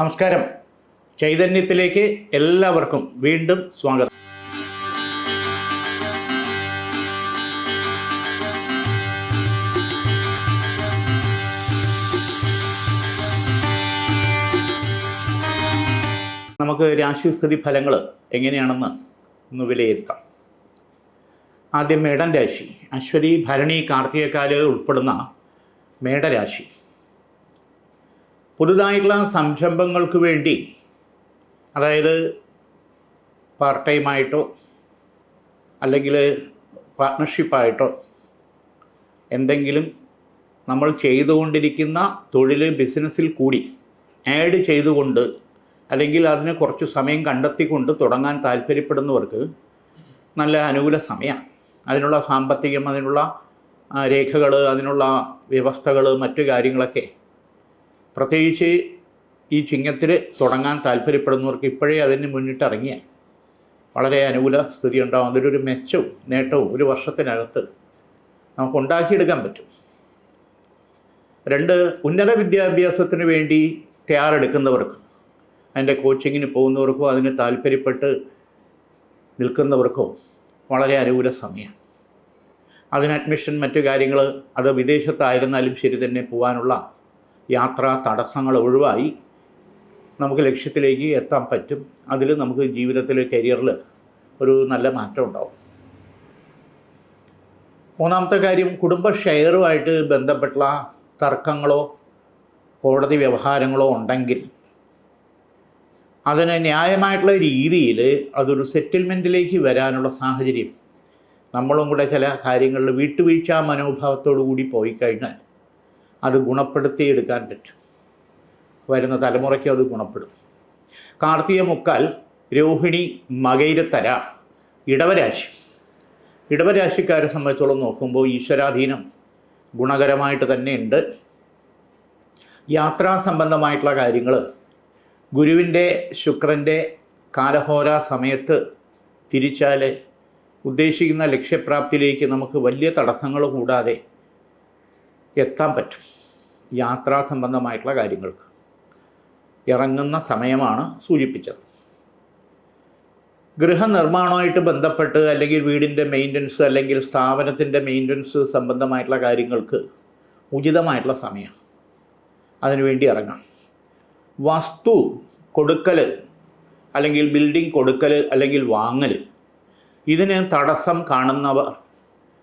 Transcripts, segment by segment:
നമസ്കാരം. ചൈതന്യത്തിലേക്ക് എല്ലാവർക്കും വീണ്ടും സ്വാഗതം. നമുക്ക് രാശിസ്ഥിതി ഫലങ്ങൾ എങ്ങനെയാണെന്ന് ഒന്ന് വിലയിരുത്താം. ആദ്യം മേടൻ രാശി. അശ്വതി, ഭരണി, കാർത്തികക്കാല് ഉൾപ്പെടുന്ന മേടരാശി. പുതുതായിട്ടുള്ള സംരംഭങ്ങൾക്ക് വേണ്ടി, അതായത് പാർട്ട് ടൈമായിട്ടോ അല്ലെങ്കിൽ പാർട്ട്ണർഷിപ്പായിട്ടോ എന്തെങ്കിലും നമ്മൾ ചെയ്തുകൊണ്ടിരിക്കുന്ന തൊഴിൽ ബിസിനസ്സിൽ കൂടി ആഡ് ചെയ്തുകൊണ്ട് അല്ലെങ്കിൽ അതിന് കുറച്ച് സമയം കണ്ടെത്തിക്കൊണ്ട് തുടങ്ങാൻ താല്പര്യപ്പെടുന്നവർക്ക് നല്ല അനുകൂല സമയമാണ്. അതിനുള്ള സാമ്പത്തികം, അതിനുള്ള രേഖകൾ, അതിനുള്ള വ്യവസ്ഥകൾ, മറ്റു കാര്യങ്ങളൊക്കെ പ്രത്യേകിച്ച് ഈ ചിങ്ങത്തിൽ തുടങ്ങാൻ താല്പര്യപ്പെടുന്നവർക്ക് ഇപ്പോഴേ അതിന് മുന്നിട്ടിറങ്ങിയാൽ വളരെ അനുകൂല സ്ഥിതി ഉണ്ടാകും. അതിലൊരു മെച്ചവും നേട്ടവും ഒരു വർഷത്തിനകത്ത് നമുക്ക് ഉണ്ടാക്കിയെടുക്കാൻ പറ്റും. 2, ഉന്നത വിദ്യാഭ്യാസത്തിന് വേണ്ടി തയ്യാറെടുക്കുന്നവർക്ക്, അതിൻ്റെ കോച്ചിങ്ങിന് പോകുന്നവർക്കോ അതിന് താല്പര്യപ്പെട്ട് നിൽക്കുന്നവർക്കോ വളരെ അനുകൂല സമയം. അതിന് അഡ്മിഷൻ, മറ്റു കാര്യങ്ങൾ, അത് വിദേശത്തായിരുന്നാലും ശരി തന്നെ പോകാനുള്ള യാത്രാ തടസ്സങ്ങൾ ഒഴിവായി നമുക്ക് ലക്ഷ്യത്തിലേക്ക് എത്താൻ പറ്റും. അതിൽ നമുക്ക് ജീവിതത്തിൽ, കരിയറിൽ ഒരു നല്ല മാറ്റം ഉണ്ടാവും. 3-ാമത്തെ കാര്യം, കുടുംബ ഷെയറുമായിട്ട് ബന്ധപ്പെട്ടുള്ള തർക്കങ്ങളോ കോടതി വ്യവഹാരങ്ങളോ ഉണ്ടെങ്കിൽ അതിന് ന്യായമായിട്ടുള്ള രീതിയിൽ അതൊരു സെറ്റിൽമെൻറ്റിലേക്ക് വരാനുള്ള സാഹചര്യം നമ്മളും കൂടെ ചില കാര്യങ്ങളിൽ വിട്ടുവീഴ്ച മനോഭാവത്തോടു കൂടി പോയി കഴിഞ്ഞാൽ അത് ഗുണപ്പെടുത്തിയെടുക്കാൻ പറ്റും. വരുന്ന തലമുറയ്ക്ക് അത് ഗുണപ്പെടും. കാർത്തിക മുക്കാൽ, രോഹിണി, മകയിരത്തര, ഇടവരാശി. ഇടവരാശിക്കാരെ സംബന്ധിച്ചോളം നോക്കുമ്പോൾ ഈശ്വരാധീനം ഗുണകരമായിട്ട് തന്നെ ഉണ്ട്. യാത്രാ സംബന്ധമായിട്ടുള്ള കാര്യങ്ങൾ, ഗുരുവിൻ്റെ ശുക്രൻ്റെ കാലഹോര സമയത്ത് തിരിച്ചാൽ ഉദ്ദേശിക്കുന്ന ലക്ഷ്യപ്രാപ്തിയിലേക്ക് നമുക്ക് വലിയ തടസ്സങ്ങൾ കൂടാതെ എത്താൻ പറ്റും. യാത്രാ സംബന്ധമായിട്ടുള്ള കാര്യങ്ങൾക്ക് ഇറങ്ങുന്ന സമയമാണ് സൂചിപ്പിച്ചത്. ഗൃഹനിർമ്മാണവുമായിട്ട് ബന്ധപ്പെട്ട് അല്ലെങ്കിൽ വീടിൻ്റെ മെയിൻ്റനൻസ് അല്ലെങ്കിൽ സ്ഥാപനത്തിൻ്റെ മെയിൻ്റനൻസ് സംബന്ധമായിട്ടുള്ള കാര്യങ്ങൾക്ക് ഉചിതമായിട്ടുള്ള സമയം, അതിനുവേണ്ടി ഇറങ്ങാം. വസ്തു കൊടുക്കൽ അല്ലെങ്കിൽ ബിൽഡിംഗ് കൊടുക്കൽ അല്ലെങ്കിൽ വാങ്ങൽ, ഇതിന് തടസ്സം കാണുന്നവർ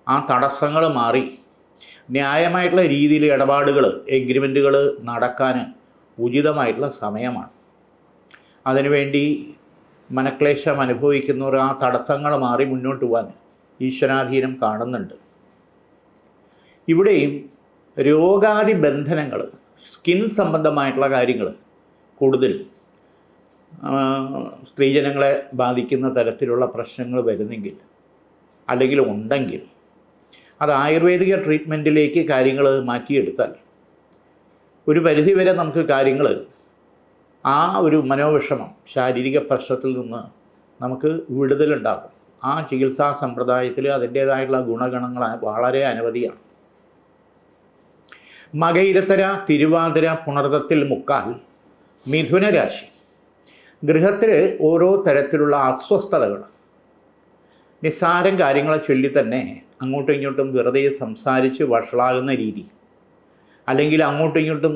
ആ തടസ്സങ്ങൾ മാറി ന്യായമായിട്ടുള്ള രീതിയിൽ ഇടപാടുകൾ, എഗ്രിമെൻറ്റുകൾ നടക്കാൻ ഉചിതമായിട്ടുള്ള സമയമാണ്. അതിനുവേണ്ടി മനക്ലേശം അനുഭവിക്കുന്നവർ ആ തടസ്സങ്ങൾ മാറി മുന്നോട്ട് പോകാൻ ഈശ്വരാധീനം കാണുന്നുണ്ട്. ഇവിടെയും രോഗാദി ബന്ധനങ്ങൾ, സ്കിൻ സംബന്ധമായിട്ടുള്ള കാര്യങ്ങൾ കൂടുതൽ സ്ത്രീജനങ്ങളെ ബാധിക്കുന്ന തരത്തിലുള്ള പ്രശ്നങ്ങൾ വരുന്നെങ്കിൽ അല്ലെങ്കിൽ ഉണ്ടെങ്കിൽ അത് ആയുർവേദിക ട്രീറ്റ്മെൻറ്റിലേക്ക് കാര്യങ്ങൾ മാറ്റിയെടുത്താൽ ഒരു പരിധിവരെ നമുക്ക് കാര്യങ്ങൾ, ആ ഒരു മനോവിഷമം, ശാരീരിക പ്രശ്നത്തിൽ നിന്ന് നമുക്ക് വിടുതലുണ്ടാകും. ആ ചികിത്സാ സമ്പ്രദായത്തിൽ അതിൻ്റേതായിട്ടുള്ള ഗുണഗണങ്ങൾ വളരെ അനവധിയാണ്. മകയിരത്തര, തിരുവാതിര, പുണർതത്തിൽ മുക്കാൽ, മിഥുനരാശി. ഗൃഹത്തിൽ ഓരോ തരത്തിലുള്ള അസ്വസ്ഥതകൾ, നിസ്സാരം കാര്യങ്ങളെ ചൊല്ലി തന്നെ അങ്ങോട്ടും ഇങ്ങോട്ടും വെറുതെ സംസാരിച്ച് വഷളാകുന്ന രീതി, അല്ലെങ്കിൽ അങ്ങോട്ടും ഇങ്ങോട്ടും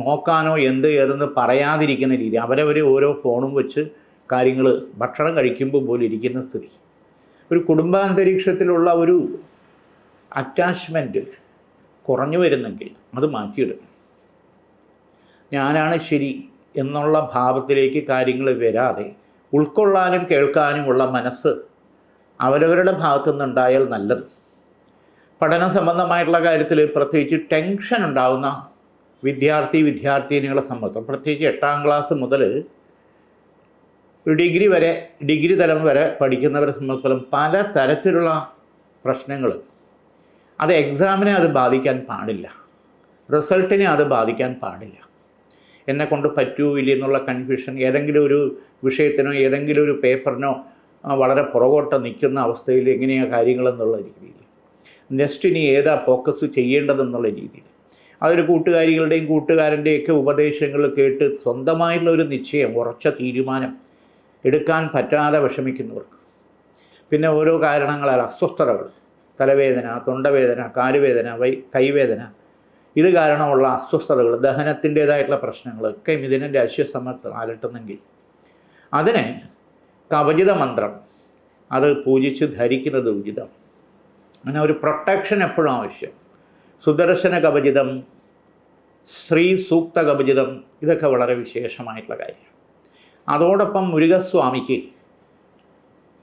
നോക്കാനോ ഏതെന്ന് പറയാതിരിക്കുന്ന രീതി, അവരവർ ഓരോ ഫോണും വെച്ച് കാര്യങ്ങൾ ഭക്ഷണം കഴിക്കുമ്പോൾ പോലും ഇരിക്കുന്ന സ്ഥിതി, ഒരു കുടുംബാന്തരീക്ഷത്തിലുള്ള ഒരു അറ്റാച്ച്മെൻറ്റ് കുറഞ്ഞു വരുന്നെങ്കിൽ അത് മാറ്റിയെടുക്കണം. ഞാനാണ് ശരി എന്നുള്ള ഭാവത്തിലേക്ക് കാര്യങ്ങൾ വരാതെ ഉൾക്കൊള്ളാനും കേൾക്കാനുമുള്ള മനസ്സ് അവരവരുടെ ഭാഗത്തു നിന്നുണ്ടായാൽ നല്ലത്. പഠന സംബന്ധമായിട്ടുള്ള കാര്യത്തിൽ പ്രത്യേകിച്ച് ടെൻഷൻ ഉണ്ടാകുന്ന വിദ്യാർത്ഥിനികളെ സംബന്ധിച്ച്, പ്രത്യേകിച്ച് 8ാം ക്ലാസ് മുതൽ ഒരു ഡിഗ്രി തലം വരെ പഠിക്കുന്നവരെ സംബന്ധിച്ചിടത്തോളം പല തരത്തിലുള്ള പ്രശ്നങ്ങൾ, അത് എക്സാമിനെ അത് ബാധിക്കാൻ പാടില്ല, റിസൾട്ടിനെ അത് ബാധിക്കാൻ പാടില്ല. എന്നെക്കൊണ്ട് പറ്റൂ ഇല്ല എന്നുള്ള കൺഫ്യൂഷൻ, ഏതെങ്കിലും ഒരു വിഷയത്തിനോ ഏതെങ്കിലും ഒരു പേപ്പറിനോ വളരെ പുറകോട്ട് നിൽക്കുന്ന അവസ്ഥയിൽ എങ്ങനെയാണ് കാര്യങ്ങളെന്നുള്ള രീതിയിൽ, നെക്സ്റ്റ് ഇനി ഏതാ ഫോക്കസ് ചെയ്യേണ്ടതെന്നുള്ള രീതിയിൽ അതൊരു കൂട്ടുകാരികളുടെയും കൂട്ടുകാരൻ്റെയൊക്കെ ഉപദേശങ്ങൾ കേട്ട് സ്വന്തമായിട്ടുള്ള ഒരു നിശ്ചയം, ഉറച്ച തീരുമാനം എടുക്കാൻ പറ്റാതെ വിഷമിക്കുന്നവർക്ക്, പിന്നെ ഓരോ കാരണങ്ങളാൽ അസ്വസ്ഥതകൾ, തലവേദന, തൊണ്ടവേദന, കാലുവേദന, കൈവേദന, ഇത് കാരണമുള്ള അസ്വസ്ഥതകൾ, ദഹനത്തിൻ്റേതായിട്ടുള്ള പ്രശ്നങ്ങളൊക്കെ മിഥുനൻ രാശിയെ അലട്ടുന്നെങ്കിൽ അതിന് കവചിത മന്ത്രം അത് പൂജിച്ച് ധരിക്കുന്നത് ഉചിതം. അങ്ങനെ ഒരു പ്രൊട്ടക്ഷൻ എപ്പോഴും ആവശ്യം. സുദർശന കവചിതം, ശ്രീ സൂക്ത കവചിതം, ഇതൊക്കെ വളരെ വിശേഷമായിട്ടുള്ള കാര്യമാണ്. അതോടൊപ്പം മുരുകസ്വാമിക്ക്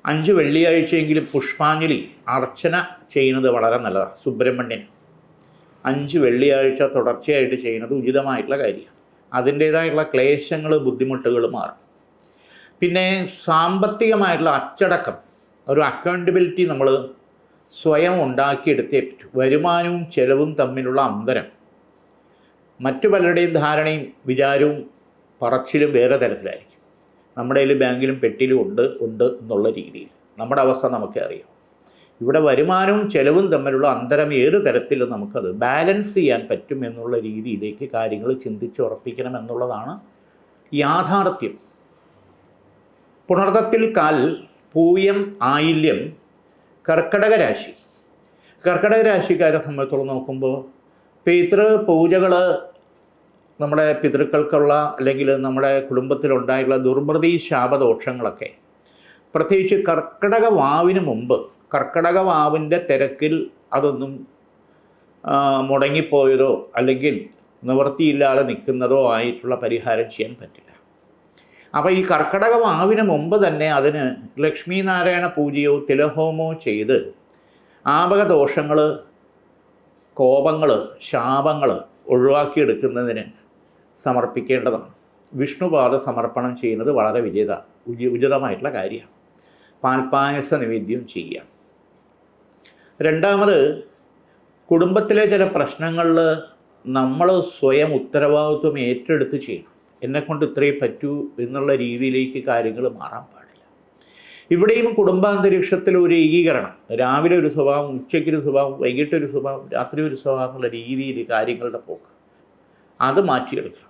5 വെള്ളിയാഴ്ചയെങ്കിലും പുഷ്പാഞ്ജലി അർച്ചന ചെയ്യുന്നത് വളരെ നല്ലതാണ്. സുബ്രഹ്മണ്യൻ 5 വെള്ളിയാഴ്ച തുടർച്ചയായിട്ട് ചെയ്യുന്നത് ഉചിതമായിട്ടുള്ള കാര്യമാണ്. അതിൻ്റേതായിട്ടുള്ള ക്ലേശങ്ങൾ, ബുദ്ധിമുട്ടുകൾ മാറും. പിന്നെ സാമ്പത്തികമായിട്ടുള്ള അച്ചടക്കം, ഒരു അക്കൗണ്ടബിലിറ്റി നമ്മൾ സ്വയം ഉണ്ടാക്കിയെടുത്തേ പറ്റൂ. വരുമാനവും ചെലവും തമ്മിലുള്ള അന്തരം മറ്റു പലരുടെയും ധാരണയും വിചാരവും പറച്ചിലും വേറെ തരത്തിലായിരിക്കും. നമ്മുടെ കയ്യിൽ ബാങ്കിലും പെട്ടിയിലും ഉണ്ട് എന്നുള്ള രീതിയിൽ നമ്മുടെ അവസ്ഥ നമുക്കേ അറിയാം. ഇവിടെ വരുമാനവും ചെലവും തമ്മിലുള്ള അന്തരം ഏത് തരത്തിൽ നമുക്കത് ബാലൻസ് ചെയ്യാൻ പറ്റും എന്നുള്ള രീതിയിലേക്ക് കാര്യങ്ങൾ ചിന്തിച്ചുറപ്പിക്കണം എന്നുള്ളതാണ് യാഥാർത്ഥ്യം. പുണർതത്തിൽ കാൽ, പൂയം, ആയില്യം, കർക്കടക രാശി. കർക്കടക രാശിക്കാരെ സംബന്ധിച്ചോളം നോക്കുമ്പോൾ പിതൃ പൂജകൾ, നമ്മുടെ പിതൃക്കൾക്കുള്ള അല്ലെങ്കിൽ നമ്മുടെ കുടുംബത്തിലുണ്ടായിട്ടുള്ള ദുർമൃതി ശാപദോഷങ്ങളൊക്കെ പ്രത്യേകിച്ച് കർക്കടക വാവിന് മുമ്പ്, കർക്കടക വാവിൻ്റെ തിരക്കിൽ അതൊന്നും മുടങ്ങിപ്പോയതോ അല്ലെങ്കിൽ നിവൃത്തിയില്ലാതെ നിൽക്കുന്നതോ ആയിട്ടുള്ള പരിഹാരം ചെയ്യാൻ പറ്റില്ല. അപ്പോൾ ഈ കർക്കടക വാവിന് മുമ്പ് തന്നെ അതിന് ലക്ഷ്മി നാരായണ പൂജയോ തിലഹോമോ ചെയ്ത് ആപകദോഷങ്ങൾ, കോപങ്ങൾ, ശാപങ്ങൾ ഒഴിവാക്കിയെടുക്കുന്നതിന് സമർപ്പിക്കേണ്ടതാണ്. വിഷ്ണുപാദ സമർപ്പണം ചെയ്യുന്നത് വളരെ ഉചിതമായിട്ടുള്ള കാര്യമാണ്. പാൽപ്പായസ നിവേദ്യം ചെയ്യാം. രണ്ടാമത്, കുടുംബത്തിലെ ചില പ്രശ്നങ്ങളിൽ നമ്മൾ സ്വയം ഉത്തരവാദിത്വം ഏറ്റെടുത്ത് ചെയ്യണം. എന്നെക്കൊണ്ട് ഇത്രയും പറ്റൂ എന്നുള്ള രീതിയിലേക്ക് കാര്യങ്ങൾ മാറാൻ പാടില്ല. ഇവിടെയും കുടുംബാന്തരീക്ഷത്തിൽ ഒരു ഏകീകരണം, രാവിലെ ഒരു സ്വഭാവം, ഉച്ചയ്ക്കൊരു സ്വഭാവം, വൈകിട്ടൊരു സ്വഭാവം, രാത്രി ഒരു സ്വഭാവം എന്നുള്ള രീതിയിൽ കാര്യങ്ങളുടെ പോക്ക് അത് മാറ്റിയെടുക്കണം.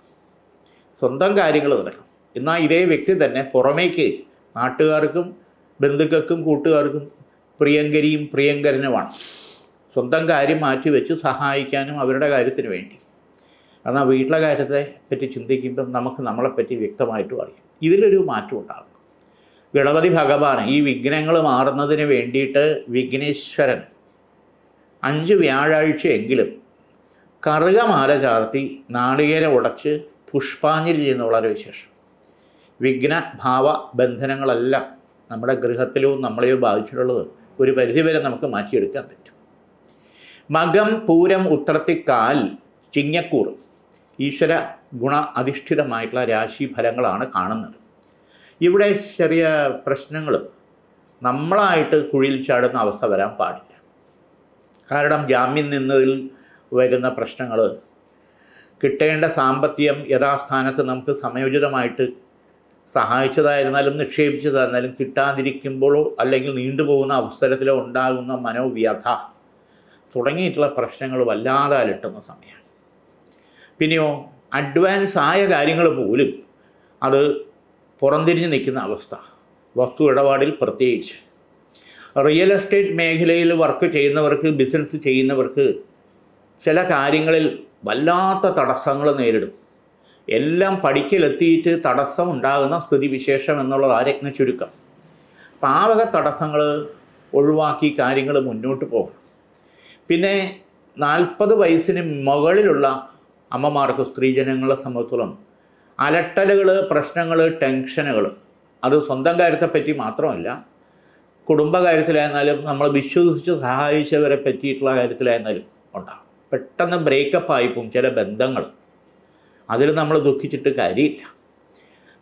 സ്വന്തം കാര്യങ്ങൾ നടക്കണം. എന്നാൽ ഇതേ വ്യക്തി തന്നെ പുറമേക്ക് നാട്ടുകാർക്കും ബന്ധുക്കൾക്കും കൂട്ടുകാർക്കും പ്രിയങ്കരിയും പ്രിയങ്കരനുമാണ്. സ്വന്തം കാര്യം മാറ്റിവെച്ച് സഹായിക്കാനും അവരുടെ കാര്യത്തിന് വേണ്ടി. എന്നാൽ വീട്ടിലെ കാര്യത്തെ പറ്റി ചിന്തിക്കുമ്പം നമുക്ക് നമ്മളെപ്പറ്റി വ്യക്തമായിട്ടും അറിയാം. ഇതിലൊരു മാറ്റം ഉണ്ടാകും. ഗണപതി ഭഗവാൻ ഈ വിഘ്നങ്ങൾ മാറുന്നതിന് വേണ്ടിയിട്ട് വിഘ്നേശ്വരൻ 5 വ്യാഴാഴ്ചയെങ്കിലും കറുകമാല ചാർത്തി നാളികേരം ഉടച്ച് പുഷ്പാഞ്ജലി ചെയ്യുന്ന വളരെ വിശേഷം. വിഘ്നഭാവ ബന്ധനങ്ങളെല്ലാം നമ്മുടെ ഗൃഹത്തിലോ നമ്മളെയോ ബാധിച്ചിട്ടുള്ളത് ഒരു പരിധിവരെ നമുക്ക് മാറ്റിയെടുക്കാൻ പറ്റും. മകം, പൂരം, ഉത്രത്തിക്കാൽ, ചിങ്ങക്കൂർ ഈശ്വര ഗുണ അധിഷ്ഠിതമായിട്ടുള്ള രാശി ഫലങ്ങളാണ് കാണുന്നത്. ഇവിടെ ചെറിയ പ്രശ്നങ്ങൾ, നമ്മളായിട്ട് കുഴിയിൽ ചാടുന്ന അവസ്ഥ വരാൻ പാടില്ല. കാരണം ജാമ്യം നിന്നതിൽ വരുന്ന പ്രശ്നങ്ങൾ, കിട്ടേണ്ട സാമ്പത്തികം യഥാസ്ഥാനത്ത് നമുക്ക് സമയോചിതമായിട്ട് സഹായിച്ചതായിരുന്നാലും നിക്ഷേപിച്ചതായിരുന്നാലും കിട്ടാതിരിക്കുമ്പോഴോ അല്ലെങ്കിൽ നീണ്ടുപോകുന്ന അവസരത്തിലോ ഉണ്ടാകുന്ന മനോവ്യഥ തുടങ്ങിയിട്ടുള്ള പ്രശ്നങ്ങൾ വല്ലാതെ അലട്ടുന്ന സമയമാണ്. പിന്നെയോ അഡ്വാൻസ് ആയ കാര്യങ്ങൾ പോലും അത് പുറംതിരിഞ്ഞ് നിൽക്കുന്ന അവസ്ഥ. വസ്തു ഇടപാടിൽ പ്രത്യേകിച്ച് റിയൽ എസ്റ്റേറ്റ് മേഖലയിൽ വർക്ക് ചെയ്യുന്നവർക്ക്, ബിസിനസ് ചെയ്യുന്നവർക്ക് ചില കാര്യങ്ങളിൽ വല്ലാത്ത തടസ്സങ്ങൾ നേരിടും. എല്ലാം പഠിക്കലെത്തിയിട്ട് തടസ്സം ഉണ്ടാകുന്ന സ്ഥിതിവിശേഷം എന്നുള്ളത് ആരജ്ഞ ചുരുക്കം. അപ്പം ആ വക തടസ്സങ്ങൾ ഒഴിവാക്കി കാര്യങ്ങൾ മുന്നോട്ട് പോകണം. പിന്നെ 40 വയസ്സിന് മുകളിലുള്ള അമ്മമാർക്ക്, സ്ത്രീജനങ്ങളെ സംബന്ധിച്ചോളം അലട്ടലുകൾ, പ്രശ്നങ്ങൾ, ടെൻഷനുകൾ അത് സ്വന്തം കാര്യത്തെപ്പറ്റി മാത്രമല്ല, കുടുംബകാര്യത്തിലായിരുന്നാലും നമ്മൾ വിശ്വസിച്ച് സഹായിച്ചവരെ പറ്റിയിട്ടുള്ള കാര്യത്തിലായിരുന്നാലും ഉണ്ടാകും. പെട്ടെന്ന് ബ്രേക്കപ്പ് ആയിപ്പോവും ചില ബന്ധങ്ങൾ. അതിൽ നമ്മൾ ദുഃഖിച്ചിട്ട് കാര്യമില്ല.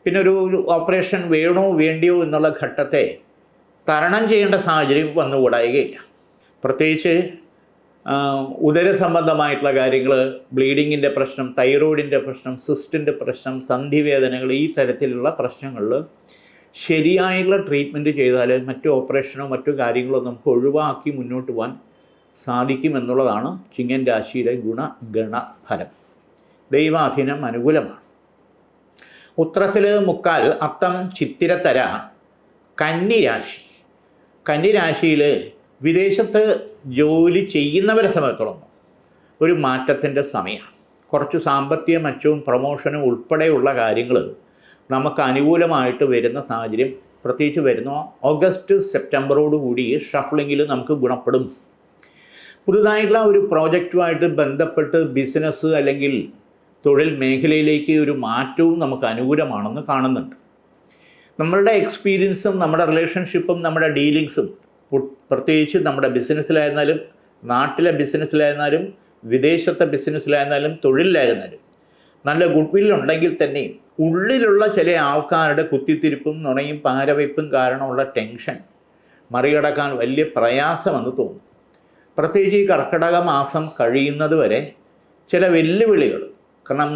പിന്നെ ഒരു ഓപ്പറേഷൻ വേണോ വേണ്ടിയോ എന്നുള്ള ഘട്ടത്തെ തരണം ചെയ്യേണ്ട സാഹചര്യം വന്നുകൂടായികയില്ല. പ്രത്യേകിച്ച് ഉദര സംബന്ധമായിട്ടുള്ള കാര്യങ്ങൾ, ബ്ലീഡിങ്ങിൻ്റെ പ്രശ്നം, തൈറോയിഡിൻ്റെ പ്രശ്നം, സിസ്റ്റിൻ്റെ പ്രശ്നം, സന്ധിവേദനകൾ, ഈ തരത്തിലുള്ള പ്രശ്നങ്ങളിൽ ശരിയായിട്ടുള്ള ട്രീറ്റ്മെൻറ്റ് ചെയ്താൽ മറ്റു ഓപ്പറേഷനോ മറ്റു കാര്യങ്ങളോ നമുക്ക് ഒഴിവാക്കി മുന്നോട്ട് പോകാൻ സാധിക്കുമെന്നുള്ളതാണ് ചിങ്ങൻ രാശിയിലെ ഗുണഗണഫലം. ദൈവാധീനം അനുകൂലമാണ്. ഉത്രത്തിൽ മുക്കാൽ, അത്തം, ചിത്തിരത്തര, കന്നിരാശി. കന്നിരാശിയിൽ വിദേശത്ത് ജോലി ചെയ്യുന്നവരെ സംബന്ധിച്ചിടത്തോളം ഒരു മാറ്റത്തിൻ്റെ സമയമാണ്. കുറച്ച് സാമ്പത്തിക മെച്ചവും പ്രൊമോഷനും ഉൾപ്പെടെയുള്ള കാര്യങ്ങൾ നമുക്ക് അനുകൂലമായിട്ട് വരുന്ന സാഹചര്യം പ്രത്യേകിച്ച് വരുന്ന ഓഗസ്റ്റ് സെപ്റ്റംബറോടുകൂടി ഷഫ്ലിങ്ങിൽ നമുക്ക് ഗുണപ്പെടും. പുതുതായിട്ടുള്ള ഒരു പ്രോജക്റ്റുമായിട്ട് ബന്ധപ്പെട്ട് ബിസിനസ് അല്ലെങ്കിൽ തൊഴിൽ മേഖലയിലേക്ക് ഒരു മാറ്റവും നമുക്ക് അനുകൂലമാണെന്ന് കാണുന്നുണ്ട്. നമ്മളുടെ എക്സ്പീരിയൻസും നമ്മുടെ റിലേഷൻഷിപ്പും നമ്മുടെ ഡീലിങ്സും പ്രത്യേകിച്ച് നമ്മുടെ ബിസിനസ്സിലായിരുന്നാലും നാട്ടിലെ ബിസിനസ്സിലായിരുന്നാലും വിദേശത്തെ ബിസിനസ്സിലായിരുന്നാലും തൊഴിലിലായിരുന്നാലും നല്ല ഗുഡ് വില്ലുണ്ടെങ്കിൽ തന്നെ ഉള്ളിലുള്ള ചില ആൾക്കാരുടെ കുത്തിത്തിരിപ്പും നുണയും പാരവയ്പ്പും കാരണമുള്ള ടെൻഷൻ മറികടക്കാൻ വലിയ പ്രയാസമെന്ന് തോന്നും. പ്രത്യേകിച്ച് ഈ കർക്കിടക മാസം കഴിയുന്നത് വരെ ചില വെല്ലുവിളികൾ, കാരണം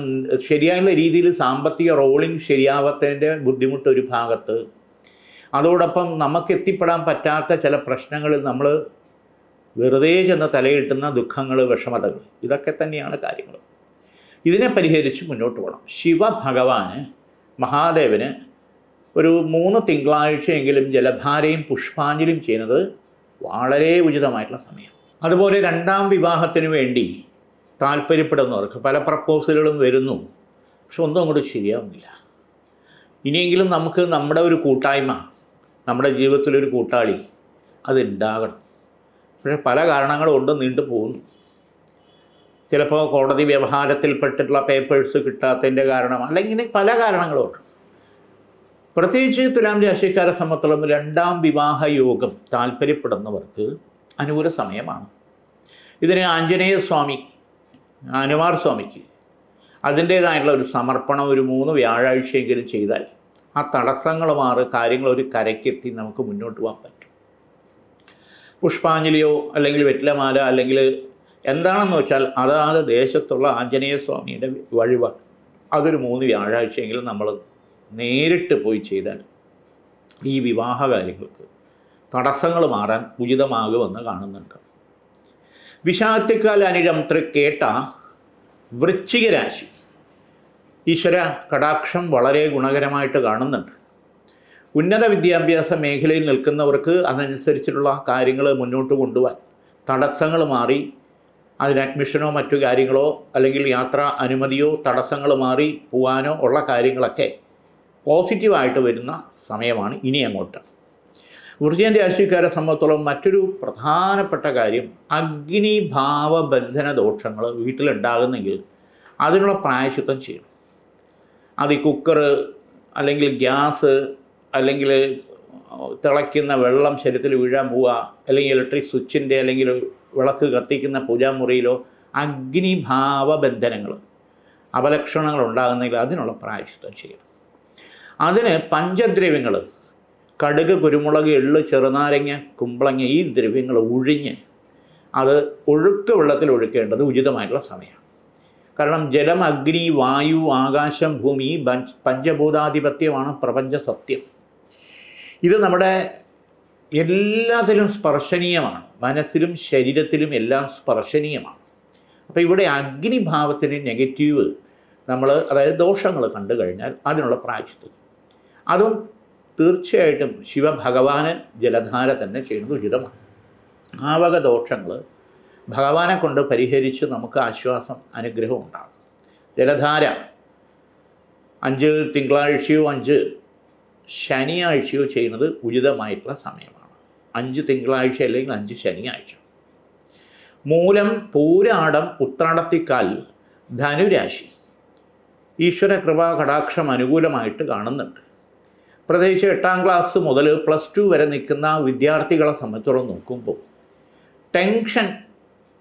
ശരിയായുള്ള രീതിയിൽ സാമ്പത്തിക റോളിംഗ് ശരിയാവാത്തതിൻ്റെ ബുദ്ധിമുട്ട് ഒരു ഭാഗത്ത്, അതോടൊപ്പം നമുക്ക് എത്തിപ്പെടാൻ പറ്റാത്ത ചില പ്രശ്നങ്ങളിൽ നമ്മൾ വെറുതെ ചെന്ന് തലയിട്ടുന്ന ദുഃഖങ്ങൾ, വിഷമതകൾ, ഇതൊക്കെ തന്നെയാണ് കാര്യങ്ങൾ. ഇതിനെ പരിഹരിച്ച് മുന്നോട്ട് പോകണം. ശിവഭഗവാന്, മഹാദേവന് ഒരു 3 തിങ്കളാഴ്ചയെങ്കിലും ജലധാരയും പുഷ്പാഞ്ജലിയും ചെയ്യുന്നത് വളരെ ഉചിതമായിട്ടുള്ള സമയം. അതുപോലെ രണ്ടാം വിവാഹത്തിന് വേണ്ടി താല്പര്യപ്പെടുന്നവർക്ക് പല പ്രപ്പോസലുകളും വരുന്നു, പക്ഷെ ഒന്നും അങ്ങോട്ട് ശരിയാവുന്നില്ല. ഇനിയെങ്കിലും നമുക്ക് നമ്മുടെ ഒരു കൂട്ടായ്മ, നമ്മുടെ ജീവിതത്തിലൊരു കൂട്ടാളി അതുണ്ടാകണം. പക്ഷേ പല കാരണങ്ങളും കൊണ്ട് നീണ്ടു പോകുന്നു. ചിലപ്പോൾ കോടതി വ്യവഹാരത്തിൽപ്പെട്ടിട്ടുള്ള പേപ്പേഴ്സ് കിട്ടാത്തതിൻ്റെ കാരണം, അല്ലെങ്കിൽ പല കാരണങ്ങളുമുണ്ട്. പ്രത്യേകിച്ച് തുലാം രാശിക്കാരെ സംബന്ധിച്ചിടത്തോളം രണ്ടാം വിവാഹ യോഗം താല്പര്യപ്പെടുന്നവർക്ക് അനുകൂല സമയമാണ്. ഇതിന് ആഞ്ജനേയ സ്വാമി, ഹനുമാർ സ്വാമിക്ക് അതിൻ്റേതായിട്ടുള്ള ഒരു സമർപ്പണം ഒരു 3 വ്യാഴാഴ്ചയെങ്കിലും ചെയ്താൽ ആ തടസ്സങ്ങൾ മാറി കാര്യങ്ങൾ ഒരു കരയ്ക്കെത്തി നമുക്ക് മുന്നോട്ട് പോകാൻ പറ്റും. പുഷ്പാഞ്ജലിയോ അല്ലെങ്കിൽ വെറ്റിലമാല അല്ലെങ്കിൽ എന്താണെന്ന് വെച്ചാൽ അതാത് ദേശത്തുള്ള ആഞ്ജനേയ സ്വാമിയുടെ വഴിപാട് അതൊരു 3 വ്യാഴാഴ്ചയെങ്കിലും നമ്മൾ നേരിട്ട് പോയി ചെയ്താൽ ഈ വിവാഹ കാര്യങ്ങൾക്ക് തടസ്സങ്ങൾ മാറാൻ ഉചിതമാകുമെന്ന് കാണുന്നുണ്ട്. വിശാഖത്തിക്കാൽ അനിഴം തൃക്കേട്ട വൃശ്ചിക രാശി. ഈശ്വര കടാക്ഷം വളരെ ഗുണകരമായിട്ട് കാണുന്നുണ്ട്. ഉന്നത വിദ്യാഭ്യാസ മേഖലയിൽ നിൽക്കുന്നവർക്ക് അതനുസരിച്ചിട്ടുള്ള കാര്യങ്ങൾ മുന്നോട്ട് കൊണ്ടുപോകാൻ തടസ്സങ്ങൾ മാറി അതിന് അഡ്മിഷനോ മറ്റു കാര്യങ്ങളോ അല്ലെങ്കിൽ യാത്രാ അനുമതിയോ തടസ്സങ്ങൾ മാറി പോകാനോ ഉള്ള കാര്യങ്ങളൊക്കെ പോസിറ്റീവായിട്ട് വരുന്ന സമയമാണ് ഇനി അങ്ങോട്ട്. വൃശ്ചിക രാശിക്കാരെ സംബന്ധിച്ചോളം മറ്റൊരു പ്രധാനപ്പെട്ട കാര്യം, അഗ്നിഭാവബന്ധന ദോഷങ്ങൾ വീട്ടിലുണ്ടാകുന്നെങ്കിൽ അതിനുള്ള പ്രായശ്ചിത്തം ചെയ്യണം. അത് ഈ കുക്കർ അല്ലെങ്കിൽ ഗ്യാസ് അല്ലെങ്കിൽ തിളയ്ക്കുന്ന വെള്ളം ശരീരത്തിൽ വീഴാൻ പോവുക, അല്ലെങ്കിൽ ഇലക്ട്രിക് സ്വിച്ചിൻ്റെ അല്ലെങ്കിൽ വിളക്ക് കത്തിക്കുന്ന പൂജാമുറിയിലോ അഗ്നിഭാവബന്ധനങ്ങൾ അപലക്ഷണങ്ങൾ ഉണ്ടാകുന്നെങ്കിൽ അതിനുള്ള പ്രായശ്ചിത്തം ചെയ്യണം. അതിന് പഞ്ചദ്രവ്യങ്ങൾ, കടുക്, കുരുമുളക്, എള്ള്, ചെറുനാരങ്ങ, കുമ്പളങ്ങ, ഈ ദ്രവ്യങ്ങൾ ഒഴിഞ്ഞ് അത് ഒഴുക്ക് വെള്ളത്തിൽ ഒഴുക്കേണ്ടത് ഉചിതമായിട്ടുള്ള സമയമാണ്. കാരണം ജലം, അഗ്നി, വായു, ആകാശം, ഭൂമി പഞ്ചഭൂതാധിപത്യമാണ് പ്രപഞ്ച സത്യം. ഇത് നമ്മുടെ എല്ലാത്തിലും സ്പർശനീയമാണ്, മനസ്സിലും ശരീരത്തിലും എല്ലാം സ്പർശനീയമാണ്. അപ്പോൾ ഇവിടെ അഗ്നിഭാവത്തിന് നെഗറ്റീവ് നമ്മൾ, അതായത് ദോഷങ്ങൾ കണ്ടു കഴിഞ്ഞാൽ അതിനുള്ള പ്രായശ്ചിത്തം, അതും തീർച്ചയായിട്ടും ശിവഭഗവാന് ജലധാര തന്നെ ചെയ്യുന്നത് ഉചിതമാണ്. ആ വക ദോഷങ്ങൾ ഭഗവാനെ കൊണ്ട് പരിഹരിച്ച് നമുക്ക് ആശ്വാസം, അനുഗ്രഹം ഉണ്ടാകും. ജലധാര 5 തിങ്കളാഴ്ചയോ 5 ശനിയാഴ്ചയോ ചെയ്യുന്നത് ഉചിതമായിട്ടുള്ള സമയമാണ്. 5 തിങ്കളാഴ്ച അല്ലെങ്കിൽ 5 ശനിയാഴ്ച. മൂലം, പൂരാടം, ഉത്രാടത്തിക്കാൽ ധനുരാശി. ഈശ്വര കൃപാ കടാക്ഷം അനുകൂലമായിട്ട് കാണുന്നുണ്ട്. പ്രത്യേകിച്ച് 8ാം ക്ലാസ് മുതൽ +2 വരെ നിൽക്കുന്ന വിദ്യാർത്ഥികളെ സംബന്ധിച്ചോളം നോക്കുമ്പോൾ ടെൻഷൻ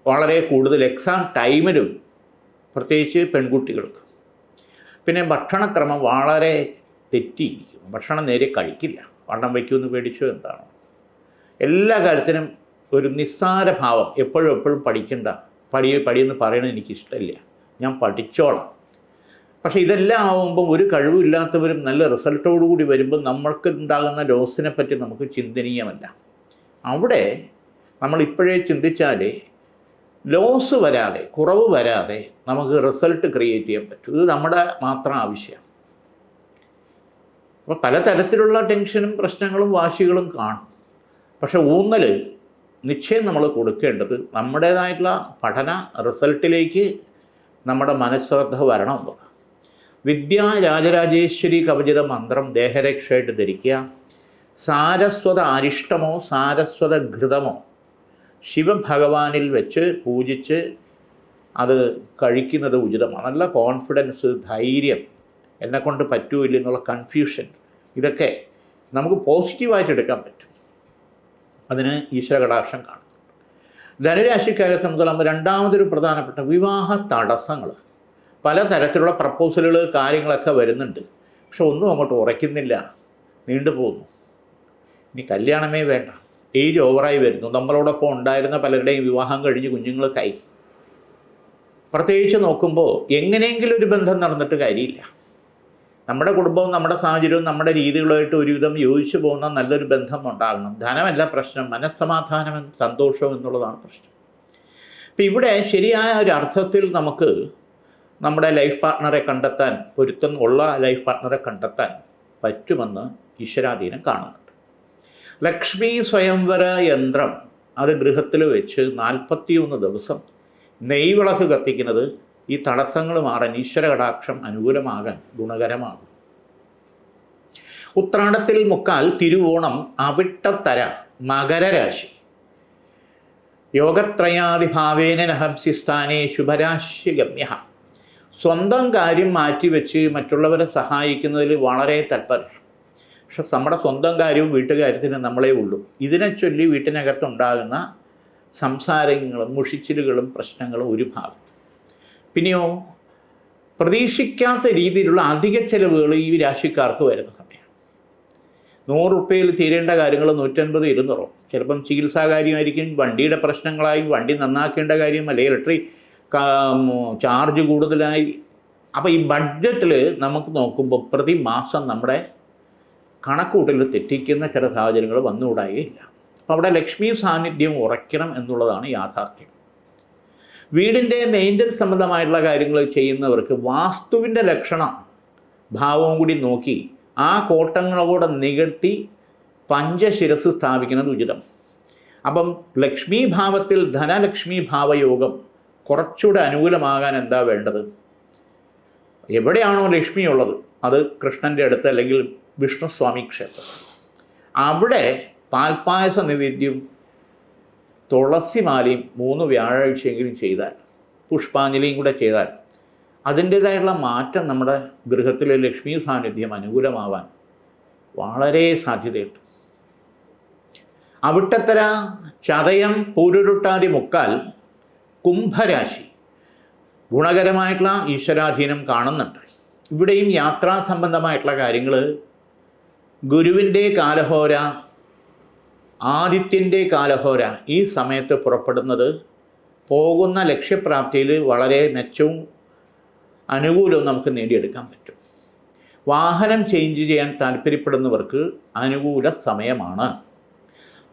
വളരെ കൂടുതൽ എക്സാം ടൈമിലും, പ്രത്യേകിച്ച് പെൺകുട്ടികൾക്ക്. പിന്നെ ഭക്ഷണക്രമം വളരെ തെറ്റിയിരിക്കും. ഭക്ഷണം നേരെ കഴിക്കില്ല, വണ്ണം വയ്ക്കുമെന്ന് പേടിച്ചോ എന്താണോ. എല്ലാ കാര്യത്തിനും ഒരു നിസ്സാര ഭാവം, എപ്പോഴും പഠിക്കണ്ട, പടിയെന്ന് പറയണത് എനിക്കിഷ്ടമില്ല, ഞാൻ പഠിച്ചോളാം. പക്ഷേ ഇതെല്ലാം ആവുമ്പം ഒരു കഴിവില്ലാത്തവരും നല്ല റിസൾട്ടോടുകൂടി വരുമ്പോൾ നമ്മൾക്ക് ഉണ്ടാകുന്ന ലോസിനെ പറ്റി നമുക്ക് ചിന്തനീയമല്ല. അവിടെ നമ്മളിപ്പോഴേ ചിന്തിച്ചാൽ ലോസ് വരാതെ, കുറവ് വരാതെ നമുക്ക് റിസൾട്ട് ക്രിയേറ്റ് ചെയ്യാൻ പറ്റും. ഇത് നമ്മുടെ മാത്രം ആവശ്യമാണ്. അപ്പോൾ പലതരത്തിലുള്ള ടെൻഷനും പ്രശ്നങ്ങളും വാശികളും കാണും. പക്ഷെ ഊന്നൽ നിശ്ചയം നമ്മൾ കൊടുക്കേണ്ടത് നമ്മുടേതായിട്ടുള്ള പഠന റിസൾട്ടിലേക്ക് നമ്മുടെ മനഃശ്രദ്ധ വരണം എന്നുള്ളത്. വിദ്യാ രാജരാജേശ്വരി കവചിത മന്ത്രം ദേഹരക്ഷയായിട്ട് ധരിക്കുക. സാരസ്വത അരിഷ്ടമോ സാരസ്വത ഘൃതമോ ശിവഭഗവാനിൽ വെച്ച് പൂജിച്ച് അത് കഴിക്കുന്നത് ഉചിതമാണ്. നല്ല കോൺഫിഡൻസ്, ധൈര്യം, എന്നെക്കൊണ്ട് പറ്റൂല്ല എന്നുള്ള കൺഫ്യൂഷൻ, ഇതൊക്കെ നമുക്ക് പോസിറ്റീവായിട്ട് എടുക്കാൻ പറ്റും. അതിന് ഈശ്വര കടാക്ഷം കാണും. ധനുരാശിക്കാരെ സംബന്ധിച്ചിടത്തോളം രണ്ടാമതൊരു പ്രധാനപ്പെട്ട വിവാഹ തടസ്സങ്ങൾ. പലതരത്തിലുള്ള പ്രപ്പോസലുകൾ, കാര്യങ്ങളൊക്കെ വരുന്നുണ്ട്. പക്ഷെ ഒന്നും അങ്ങോട്ട് ഉറയ്ക്കുന്നില്ല, നീണ്ടുപോകുന്നു. ഇനി കല്യാണമേ വേണ്ട, ഏജ് ഓവറായി വരുന്നു. നമ്മളോടൊപ്പം ഉണ്ടായിരുന്ന പലരുടെയും വിവാഹം കഴിഞ്ഞ് കുഞ്ഞുങ്ങൾക്കായി. പ്രത്യേകിച്ച് നോക്കുമ്പോൾ എങ്ങനെയെങ്കിലും ഒരു ബന്ധം നടന്നിട്ട് കാര്യമില്ല. നമ്മുടെ കുടുംബവും നമ്മുടെ സാഹചര്യവും നമ്മുടെ രീതികളുമായിട്ട് ഒരുവിധം യോജിച്ചു പോകുന്ന നല്ലൊരു ബന്ധം ഉണ്ടാകണം. ധനമല്ല പ്രശ്നം, മനസ്സമാധാനം, സന്തോഷം എന്നുള്ളതാണ് പ്രശ്നം. അപ്പം ഇവിടെ ശരിയായ ഒരു അർത്ഥത്തിൽ നമുക്ക് നമ്മുടെ ലൈഫ് പാർട്ട്ണറെ കണ്ടെത്താൻ, പൊരുത്തം ഉള്ള ലൈഫ് പാർട്ട്ണറെ കണ്ടെത്താൻ പറ്റുമെന്ന് ഈശ്വരാധീനം കാണുന്നുണ്ട്. ലക്ഷ്മി സ്വയംവര യന്ത്രം അത് ഗൃഹത്തിൽ വെച്ച് 41 ദിവസം നെയ്വിളക്ക് കത്തിക്കുന്നത് ഈ തടസ്സങ്ങൾ മാറാൻ, ഈശ്വര കടാക്ഷം അനുകൂലമാകാൻ ഗുണകരമാകും. ഉത്രാടത്തിൽ മുക്കാൽ തിരുവോണം അവിട്ടത്തര മകരരാശി. യോഗത്രയാദിഭാവേന നഹംസിസ്ഥാനേ ശുഭരാശിഗമ്യ. സ്വന്തം കാര്യം മാറ്റിവെച്ച് മറ്റുള്ളവരെ സഹായിക്കുന്നതിൽ വളരെ തൽപരം. പക്ഷെ നമ്മുടെ സ്വന്തം കാര്യവും വീട്ടുകാര്യത്തിന് നമ്മളേ ഉള്ളൂ. ഇതിനെ ചൊല്ലി വീട്ടിനകത്തുണ്ടാകുന്ന സംസാരങ്ങളും മുഷിച്ചിലുകളും പ്രശ്നങ്ങളും ഒരു ഭാഗം. പിന്നെയോ പ്രതീക്ഷിക്കാത്ത രീതിയിലുള്ള അധിക ചെലവുകൾ ഈ രാശിക്കാർക്ക് വരുന്ന സമയമാണ്. 100 രൂപയിൽ തീരേണ്ട കാര്യങ്ങൾ 150, 200. ചിലപ്പം ചികിത്സാ കാര്യമായിരിക്കും, വണ്ടിയുടെ പ്രശ്നങ്ങളായി, വണ്ടി നന്നാക്കേണ്ട കാര്യം, അല്ലെങ്കിൽ ഇലക്ട്രിക് ചാർജ് കൂടുതലായി. അപ്പോൾ ഈ ബഡ്ജറ്റിൽ നമുക്ക് നോക്കുമ്പോൾ പ്രതിമാസം നമ്മുടെ കണക്കൂട്ടിൽ തെറ്റിക്കുന്ന ചില സാഹചര്യങ്ങൾ വന്നുകൂടായില്ല. അപ്പോൾ അവിടെ ലക്ഷ്മി സാന്നിധ്യം ഉറയ്ക്കണം എന്നുള്ളതാണ് യാഥാർത്ഥ്യം. വീടിൻ്റെ മെയിൻ്റനൻസ് സംബന്ധമായിട്ടുള്ള കാര്യങ്ങൾ ചെയ്യുന്നവർക്ക് വാസ്തുവിൻ്റെ ലക്ഷണം ഭാവവും കൂടി നോക്കി ആ കോട്ടങ്ങളോടെ നികത്തി പഞ്ചശിരസ് സ്ഥാപിക്കുന്നത് ഉചിതം. അപ്പം ലക്ഷ്മി ഭാവത്തിൽ ധനലക്ഷ്മി ഭാവയോഗം കുറച്ചുകൂടെ അനുകൂലമാകാൻ എന്താ വേണ്ടത്? എവിടെയാണോ ലക്ഷ്മി ഉള്ളത് അത് കൃഷ്ണൻ്റെ അടുത്ത് അല്ലെങ്കിൽ വിഷ്ണുസ്വാമി ക്ഷേത്രം, അവിടെ പാൽപ്പായസ നിവേദ്യം തുളസിമാലയും 3 വ്യാഴാഴ്ചയെങ്കിലും ചെയ്താൽ, പുഷ്പാഞ്ജലിയും കൂടെ ചെയ്താൽ അതിൻ്റേതായിട്ടുള്ള മാറ്റം നമ്മുടെ ഗൃഹത്തിലെ ലക്ഷ്മി സാന്നിധ്യം അനുകൂലമാവാൻ വളരെ സാധ്യതയുണ്ട്. അവിട്ടത്തര ചതയം പൂരുരുട്ടാതി മുക്കാൽ കുംഭരാശി. ഗുണകരമായിട്ടുള്ള ഈശ്വരാധീനം കാണുന്നുണ്ട്. ഇവിടെയും യാത്രാ സംബന്ധമായിട്ടുള്ള കാര്യങ്ങൾ, ഗുരുവിൻ്റെ കാലഹോര, ആദിത്യൻ്റെ കാലഹോര, ഈ സമയത്ത് പുറപ്പെടുന്നത് പോകുന്ന ലക്ഷ്യപ്രാപ്തിയിൽ വളരെ മെച്ചവും അനുകൂലവും നമുക്ക് നേടിയെടുക്കാൻ പറ്റും. വാഹനം ചേഞ്ച് ചെയ്യാൻ താല്പര്യപ്പെടുന്നവർക്ക് അനുകൂല സമയമാണ്.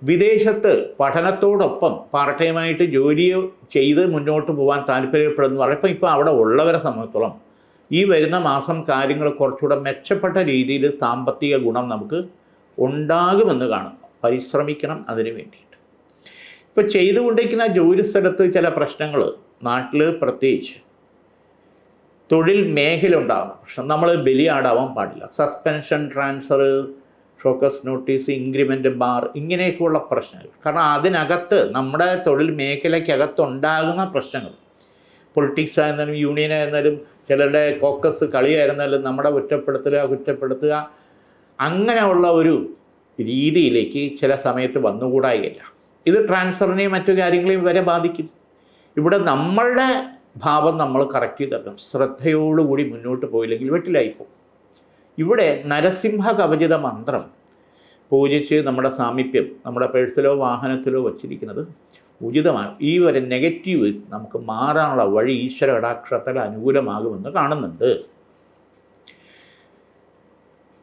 വിദേശത്ത് പഠനത്തോടൊപ്പം പാർട്ട് ടൈമായിട്ട് ജോലി ചെയ്ത് മുന്നോട്ട് പോകാൻ താല്പര്യപ്പെടുന്നവർ, ഇപ്പോൾ അവിടെ ഉള്ളവരെ സംബന്ധിച്ചോളം ഈ വരുന്ന മാസം കാര്യങ്ങൾ കുറച്ചുകൂടെ മെച്ചപ്പെട്ട രീതിയിൽ സാമ്പത്തിക ഗുണം നമുക്ക് ഉണ്ടാകുമെന്ന് കാണുന്നു. പരിശ്രമിക്കണം അതിന് വേണ്ടിയിട്ട്. ഇപ്പോൾ ചെയ്തുകൊണ്ടിരിക്കുന്ന ജോലി സ്ഥലത്ത് ചില പ്രശ്നങ്ങൾ, നാട്ടിൽ പ്രത്യേകിച്ച് തൊഴിൽ മേഖല ഉണ്ടാകും. പക്ഷെ നമ്മൾ ബലിയാടാവാൻ പാടില്ല. Suspension, transfer, show cause notice, increment, bar, ഇങ്ങനെയൊക്കെയുള്ള പ്രശ്നങ്ങൾ. കാരണം അതിനകത്ത് നമ്മുടെ തൊഴിൽ മേഖലയ്ക്കകത്തുണ്ടാകുന്ന പ്രശ്നങ്ങൾ, പൊളിറ്റിക്സ് ആയിരുന്നാലും യൂണിയൻ ആയിരുന്നാലും ചിലരുടെ കോക്കസ് കളിയായിരുന്നാലും നമ്മുടെ കുറ്റപ്പെടുത്തുക അങ്ങനെയുള്ള ഒരു രീതിയിലേക്ക് ചില സമയത്ത് വന്നുകൂടായില്ല. ഇത് ട്രാൻസ്ഫറിനെയും മറ്റു കാര്യങ്ങളെയും വരെ ബാധിക്കും. ഇവിടെ നമ്മളുടെ ഭാവം നമ്മൾ കറക്റ്റ് ചെയ്തിട്ടും ശ്രദ്ധയോടുകൂടി മുന്നോട്ട് പോയില്ലെങ്കിൽ വീട്ടിലായിപ്പോകും. ഇവിടെ നരസിംഹ കവചിത മന്ത്രം പൂജിച്ച് നമ്മുടെ സാമീപ്യം നമ്മുടെ പേഴ്സിലോ വാഹനത്തിലോ വച്ചിരിക്കുന്നത് ഉചിതമാണ്. ഈ ഒരു നെഗറ്റീവ് നമുക്ക് മാറാനുള്ള വഴി ഈശ്വര കടാക്ഷത്താൽ അനുകൂലമാകുമെന്ന് കാണുന്നുണ്ട്.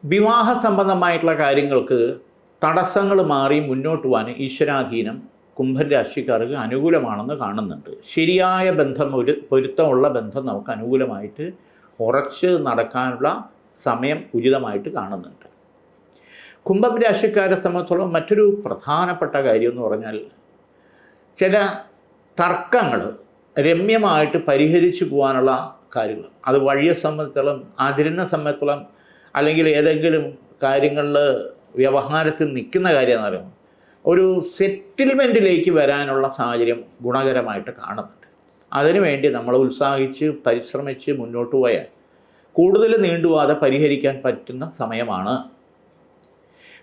വിവാഹ സംബന്ധമായിട്ടുള്ള കാര്യങ്ങൾക്ക് തടസ്സങ്ങൾ മാറി മുന്നോട്ട് പോകാൻ ഈശ്വരാധീനം കുംഭൻ രാശിക്കാർക്ക് അനുകൂലമാണെന്ന് കാണുന്നുണ്ട്. ശരിയായ ബന്ധം, ഒരു പൊരുത്തമുള്ള ബന്ധം നമുക്ക് അനുകൂലമായിട്ട് ഉറച്ച് നടക്കാനുള്ള സമയം ഉചിതമായിട്ട് കാണുന്നുണ്ട്. കുംഭം രാശിക്കാരെ സംബന്ധിച്ചോളം മറ്റൊരു പ്രധാനപ്പെട്ട കാര്യം എന്ന് പറഞ്ഞാൽ, ചില തർക്കങ്ങൾ രമ്യമായിട്ട് പരിഹരിച്ചു പോകാനുള്ള കാര്യങ്ങൾ, അത് വഴിയെ സംബന്ധിച്ചോളം, അതിരിനെ സംബന്ധിച്ചോളം, അല്ലെങ്കിൽ ഏതെങ്കിലും കാര്യങ്ങളിൽ വ്യവഹാരത്തിൽ നിൽക്കുന്ന കാര്യം എന്ന് പറയുമ്പോൾ ഒരു സെറ്റിൽമെൻറ്റിലേക്ക് വരാനുള്ള സാഹചര്യം ഗുണകരമായിട്ട് കാണുന്നുണ്ട്. അതിനുവേണ്ടി നമ്മൾ ഉത്സാഹിച്ച് പരിശ്രമിച്ച് മുന്നോട്ട് പോയാൽ കൂടുതൽ നീണ്ടുപോകാതെ പരിഹരിക്കാൻ പറ്റുന്ന സമയമാണ്.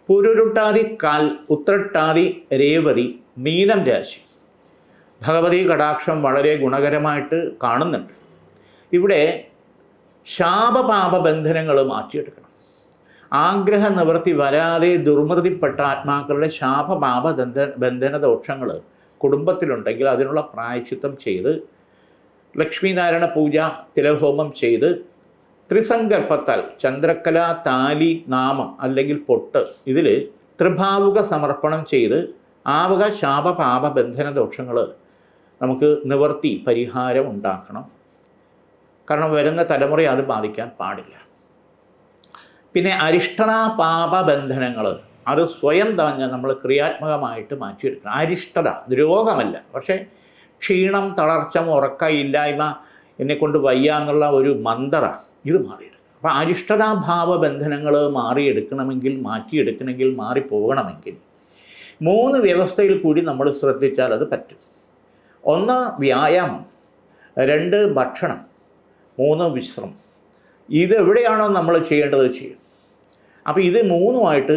പൂരുരുട്ടാതി, കാൽ, ഉത്രട്ടാതി, രേവതി, മീനം രാശി ഭഗവതി കടാക്ഷം വളരെ ഗുണകരമായിട്ട് കാണുന്നുണ്ട്. ഇവിടെ ശാപപാപ ബന്ധനങ്ങൾ മാറ്റിയെടുക്കണം. ആഗ്രഹ നിവൃത്തി വരാതെ ദുർമൃതിപ്പെട്ട ആത്മാക്കളുടെ ശാപപാപ ബന്ധന ദോഷങ്ങൾ കുടുംബത്തിലുണ്ടെങ്കിൽ അതിനുള്ള പ്രായശ്ചിത്തം ചെയ്ത്, ലക്ഷ്മീനാരായണ പൂജ, തിലഹോമം ചെയ്ത്, ത്രിസങ്കല്പത്താൽ ചന്ദ്രക്കല, താലി, നാമം അല്ലെങ്കിൽ പൊട്ട് ഇതിൽ ത്രിഭാവുക സമർപ്പണം ചെയ്ത് ആവക ശാപപാപ ബന്ധന ദോഷങ്ങൾ നമുക്ക് നിവർത്തി പരിഹാരം ഉണ്ടാക്കണം. കാരണം വരുന്ന തലമുറയെ അത് ബാധിക്കാൻ പാടില്ല. പിന്നെ അരിഷ്ടത പാപ ബന്ധനങ്ങൾ അത് സ്വയം തന്നെ നമ്മൾ ക്രിയാത്മകമായിട്ട് മാറ്റിയെടുക്കണം. അരിഷ്ടത രോഗമല്ല, പക്ഷേ ക്ഷീണം, തളർച്ച, ഉറക്കമില്ലായ്മ, എന്നെക്കൊണ്ട് വയ്യ എന്നുള്ള ഒരു മന്ത്ര ഇത് മാറിയെടുക്കും. അപ്പോൾ അരിഷ്ടതാഭാവ ബന്ധനങ്ങൾ മാറിയെടുക്കണമെങ്കിൽ, മാറ്റിയെടുക്കണമെങ്കിൽ, മാറിപ്പോകണമെങ്കിൽ 3 വ്യവസ്ഥയിൽ കൂടി നമ്മൾ ശ്രദ്ധിച്ചാൽ അത് പറ്റും. 1 വ്യായാമം, 2 ഭക്ഷണം, 3 വിശ്രമം. ഇതെവിടെയാണോ നമ്മൾ ചെയ്യേണ്ടത് ചെയ്യും. അപ്പോൾ ഇത് 3ഉമായിട്ട്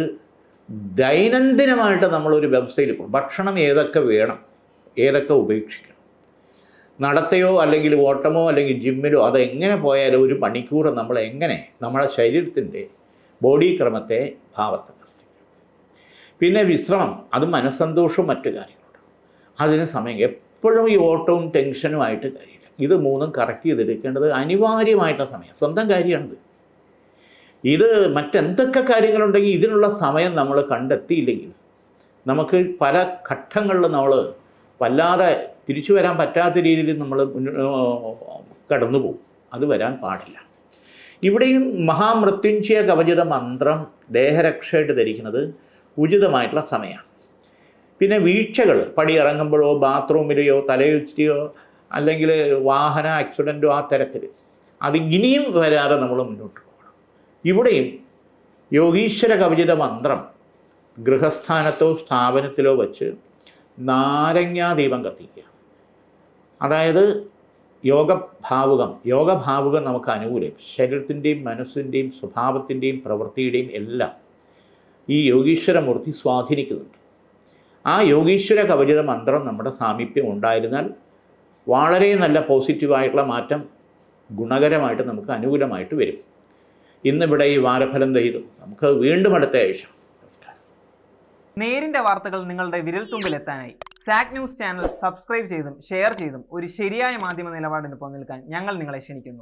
ദൈനംദിനമായിട്ട് നമ്മളൊരു വ്യവസ്ഥയിൽ പോകും. ഭക്ഷണം ഏതൊക്കെ വേണം, ഏതൊക്കെ ഉപേക്ഷിക്കണം, നടത്തയോ അല്ലെങ്കിൽ ഓട്ടമോ അല്ലെങ്കിൽ ജിമ്മിലോ അതെങ്ങനെ പോയാലും 1 മണിക്കൂർ നമ്മൾ എങ്ങനെ നമ്മുടെ ശരീരത്തിൻ്റെ ബോഡി ക്രമത്തെ, ഭാവത്തെ നിർത്തിക്കും. പിന്നെ വിശ്രമം, അത് മനസ്സന്തോഷവും മറ്റു കാര്യങ്ങളുണ്ട്. അതിന് സമയം, എപ്പോഴും ഈ ഓട്ടവും ടെൻഷനുമായിട്ട് കാര്യമില്ല. ഇത് 3ഉം കറക്റ്റ് ചെയ്തെടുക്കേണ്ടത് അനിവാര്യമായിട്ടുള്ള സമയം. സ്വന്തം കാര്യമാണിത്. ഇത് മറ്റെന്തൊക്കെ കാര്യങ്ങളുണ്ടെങ്കിൽ ഇതിനുള്ള സമയം നമ്മൾ കണ്ടെത്തിയില്ലെങ്കിൽ നമുക്ക് പല ഘട്ടങ്ങളിൽ നമ്മൾ വല്ലാതെ തിരിച്ചു വരാൻ പറ്റാത്ത രീതിയിൽ നമ്മൾ കടന്നു പോകും. അത് വരാൻ പാടില്ല. ഇവിടെയും മഹാമൃത്യുഞ്ജയ കവചിത മന്ത്രം ദേഹരക്ഷയായിട്ട് ധരിക്കുന്നത് ഉചിതമായിട്ടുള്ള സമയമാണ്. പിന്നെ വീഴ്ചകൾ, പടി ഇറങ്ങുമ്പോഴോ ബാത്റൂമിലെയോ തലയുറ്റിയോ അല്ലെങ്കിൽ വാഹന ആക്സിഡൻറ്റോ ആ തരത്തിൽ അത് ഇനിയും വരാതെ നമ്മൾ മുന്നോട്ട് പോകണം. ഇവിടെയും യോഗീശ്വര കവചിത മന്ത്രം ഗൃഹസ്ഥാനത്തോ സ്ഥാപനത്തിലോ വച്ച് നാരങ്ങാദീപം കത്തിക്കുക. അതായത് യോഗഭാവുകം നമുക്ക് അനുകൂലം. ശരീരത്തിൻ്റെയും മനസ്സിൻ്റെയും സ്വഭാവത്തിൻ്റെയും പ്രവൃത്തിയുടെയും എല്ലാം ഈ യോഗീശ്വരമൂർത്തി സ്വാധീനിക്കുന്നുണ്ട്. ആ യോഗീശ്വര കവചിത മന്ത്രം നമ്മുടെ സാമീപ്യം ഉണ്ടായിരുന്നാൽ വളരെ നല്ല പോസിറ്റീവായിട്ടുള്ള മാറ്റം ഗുണകരമായിട്ട് നമുക്ക് അനുകൂലമായിട്ട് വരും. ഇന്നിവിടെ ഈ വാരഫലം ചെയ്തു. നമുക്ക് വീണ്ടും അടുത്ത ആഴ്ച. നേരിന്റെ വാർത്തകൾ നിങ്ങളുടെ വിരൽത്തുമ്പിലെത്താനായി സാക് ന്യൂസ് ചാനൽ സബ്സ്ക്രൈബ് ചെയ്തും ഷെയർ ചെയ്തും ഒരു ശരിയായ മാധ്യമ നിലപാടിന് നിൽക്കാൻ ഞങ്ങൾ നിങ്ങളെ ക്ഷണിക്കുന്നു.